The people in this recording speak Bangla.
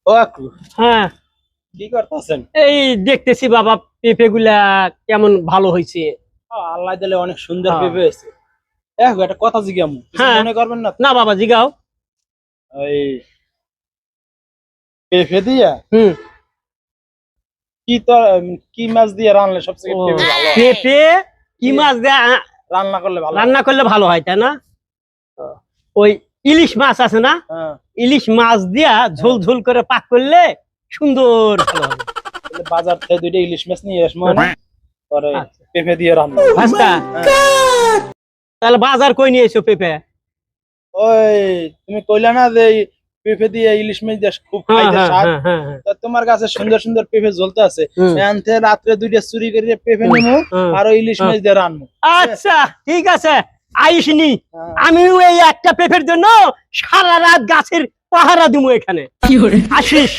ও আকু, হ্যাঁ কি করতেছেন? এই দেখতেছি বাবা পেঁপে গুলা কেমন ভালো হয়েছে। আল্লাহ দিলে অনেক সুন্দর হ্যাঁ। পেঁপে হয়েছে। একটা কথা জিজ্ঞামু, কিছু হ্যাঁ। মনে করবেন না তো? না বাবা জিগাও। ওই পেঁপে দিয়া হুম। কি তো কি মাছ দিয়ে রান্নালে সবচেয়ে ও, পেঁপে ভালো হয়? পেঁপে কি মাছ দেয়া রান্না করলে ভালো হয়? রান্না করলে ভালো হয় তাই না? ওই ইলিশ মাছ আছে না, হ্যাঁ, ইলিশ মাছ দিয়া ঝোল ঝোল করে পাক করলে সুন্দর ভালো হবে। তাহলে বাজার থেকে দুইটা ইলিশ মাছ নিয়ে আসবো না, পরে আচ্ছা। পেঁপে দিয়ে রান্না। ভাস্তা, তাহলে বাজার কই নিয়ে এসো পেঁপে? ওই তুমি কইলা না যে এই পেঁপে দিয়ে ইলিশ মাছ দিয়ে খুব হ্যাঁ খাইতে হ্যাঁ স্বাদ, হ্যাঁ হ্যাঁ হ্যাঁ। তা তোমার কাছে সুন্দর সুন্দর পেঁপে ঝোলতে আছে, হুম। এনতে রাত্রে দুইটা চুরি করে পেঁপে নিমু হুম। আর ওই ইলিশ মাছ দিয়ে রান্না। আচ্ছা ঠিক আছে, আইসনি। হ্যাঁ। আমিও এই একটা পেঁপের জন্য সারা রাত গাছের পাহারা দিমু এখানে। আসিস।